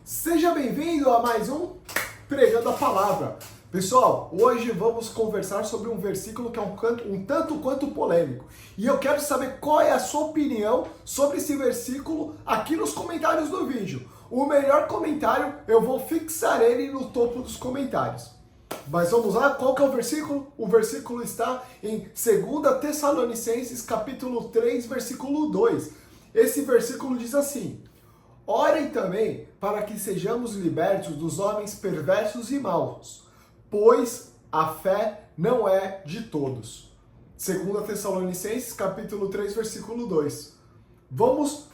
Seja bem-vindo a mais um Pregando a Palavra. Pessoal, hoje vamos conversar sobre um versículo que é um tanto quanto polêmico. E eu quero saber qual é a sua opinião sobre esse versículo aqui nos comentários do vídeo. O melhor comentário, eu vou fixar ele no topo dos comentários. Mas vamos lá, qual que é o versículo? O versículo está em 2 Tessalonicenses, capítulo 3, versículo 2. Esse versículo diz assim: orem também para que sejamos libertos dos homens perversos e maus, pois a fé não é de todos. 2 Tessalonicenses, capítulo 3, versículo 2. Vamos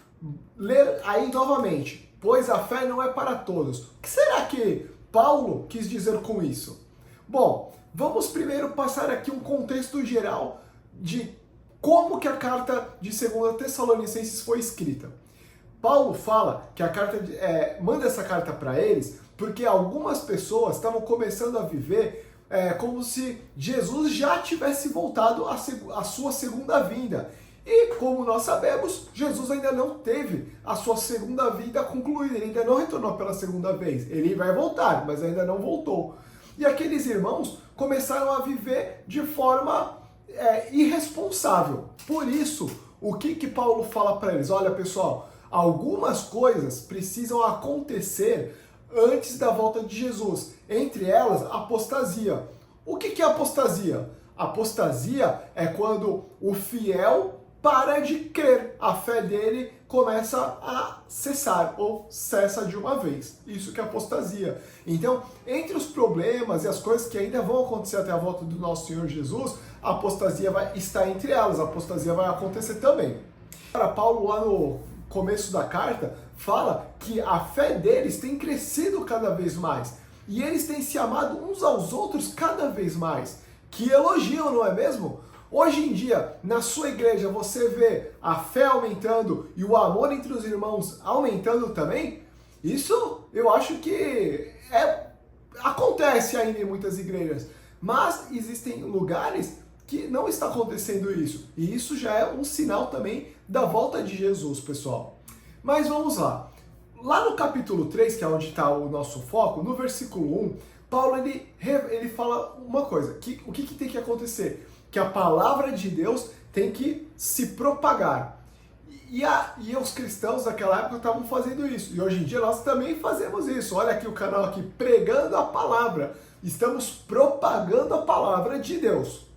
ler aí novamente. Pois a fé não é para todos. O que será que Paulo quis dizer com isso? Bom, vamos primeiro passar aqui um contexto geral de como que a carta de 2 Tessalonicenses foi escrita. Paulo fala que a carta manda essa carta para eles porque algumas pessoas estavam começando a viver como se Jesus já tivesse voltado à sua segunda vinda. E como nós sabemos, Jesus ainda não teve a sua segunda vinda concluída, ele ainda não retornou pela segunda vez. Ele vai voltar, mas ainda não voltou. E aqueles irmãos começaram a viver de forma irresponsável. Por isso, o que Paulo fala para eles? Olha, pessoal, algumas coisas precisam acontecer antes da volta de Jesus. Entre elas, apostasia. O que é apostasia? Apostasia é quando o fiel para de crer. A fé dele começa a cessar ou cessa de uma vez. Isso que é apostasia. Então, entre os problemas e as coisas que ainda vão acontecer até a volta do nosso Senhor Jesus, a apostasia vai estar entre elas. A apostasia vai acontecer também. Para Paulo, lá no começo da carta, fala que a fé deles tem crescido cada vez mais. E eles têm se amado uns aos outros cada vez mais. Que elogiam, não é mesmo? Hoje em dia, na sua igreja, você vê a fé aumentando e o amor entre os irmãos aumentando também? Isso eu acho que acontece ainda em muitas igrejas. Mas existem lugares que não está acontecendo isso. E isso já é um sinal também da volta de Jesus, pessoal. Mas vamos lá. Lá no capítulo 3, que é onde está o nosso foco, no versículo 1, Paulo ele fala uma coisa. O que tem que acontecer? Que a palavra de Deus tem que se propagar. E os cristãos daquela época estavam fazendo isso. E hoje em dia nós também fazemos isso. Olha aqui o canal aqui, Pregando a Palavra. Estamos propagando a palavra de Deus.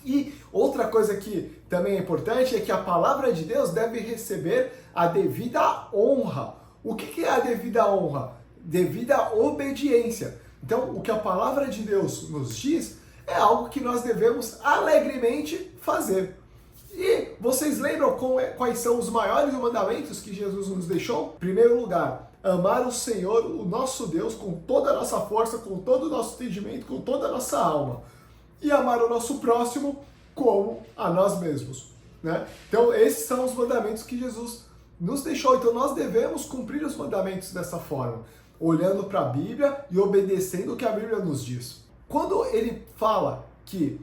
E outra coisa que também é importante é que a palavra de Deus deve receber a devida honra. O que é a devida honra? Devida obediência. Então, o que a palavra de Deus nos diz é algo que nós devemos alegremente fazer. E vocês lembram quais são os maiores mandamentos que Jesus nos deixou? Em primeiro lugar, amar o Senhor, o nosso Deus, com toda a nossa força, com todo o nosso entendimento, com toda a nossa alma. E amar o nosso próximo como a nós mesmos, né? Então, esses são os mandamentos que Jesus nos deixou. Então, nós devemos cumprir os mandamentos dessa forma, olhando para a Bíblia e obedecendo o que a Bíblia nos diz. Quando ele fala que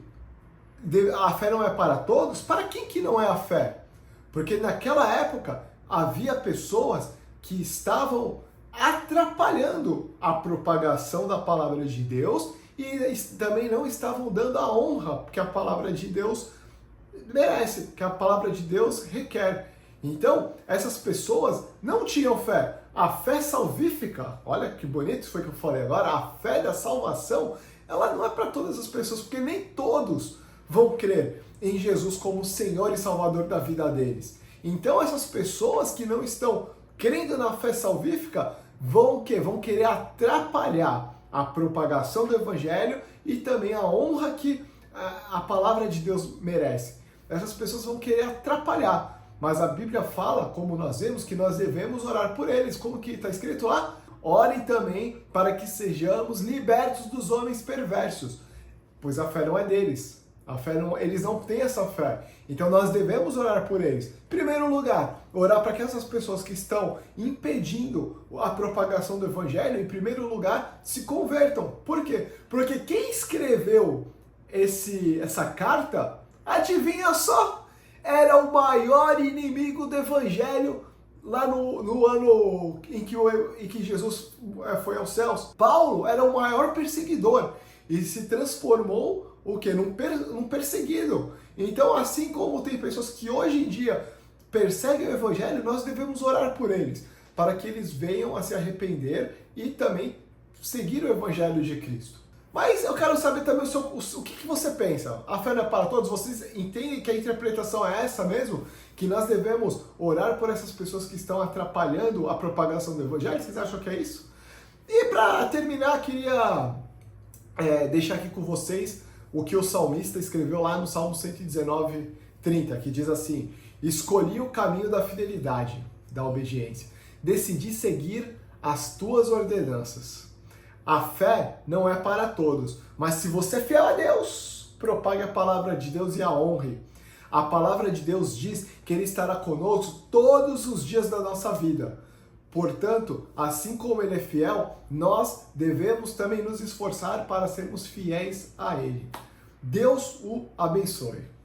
a fé não é para todos, para quem que não é a fé? Porque naquela época havia pessoas que estavam atrapalhando a propagação da palavra de Deus e também não estavam dando a honra que a palavra de Deus merece, que a palavra de Deus requer. Então, essas pessoas não tinham fé. A fé salvífica, olha que bonito isso foi que eu falei agora, a fé da salvação, ela não é para todas as pessoas, porque nem todos vão crer em Jesus como Senhor e Salvador da vida deles. Então, essas pessoas que não estão crendo na fé salvífica vão querer atrapalhar a propagação do Evangelho e também a honra que a palavra de Deus merece. Essas pessoas vão querer atrapalhar. Mas a Bíblia fala, como nós vemos, que nós devemos orar por eles. Como que está escrito lá? Orem também para que sejamos libertos dos homens perversos, pois a fé não é deles. Eles não têm essa fé. Então nós devemos orar por eles. Em primeiro lugar, orar para que essas pessoas que estão impedindo a propagação do Evangelho, em primeiro lugar, se convertam. Por quê? Porque quem escreveu essa carta, adivinha só? Era o maior inimigo do Evangelho lá no ano em que Jesus foi aos céus, Paulo era o maior perseguidor e se transformou o quê? Num perseguido. Então, assim como tem pessoas que hoje em dia perseguem o evangelho, nós devemos orar por eles, para que eles venham a se arrepender e também seguir o evangelho de Cristo. Mas eu quero saber também o que você pensa. A fé não é para todos? Vocês entendem que a interpretação é essa mesmo? Que nós devemos orar por essas pessoas que estão atrapalhando a propagação do evangelho? Vocês acham que é isso? E para terminar, queria deixar aqui com vocês o que o salmista escreveu lá no Salmo 119:30, que diz assim: escolhi o caminho da fidelidade, da obediência. Decidi seguir as tuas ordenanças. A fé não é para todos, mas se você é fiel a Deus, propague a palavra de Deus e a honre. A palavra de Deus diz que Ele estará conosco todos os dias da nossa vida. Portanto, assim como Ele é fiel, nós devemos também nos esforçar para sermos fiéis a Ele. Deus o abençoe.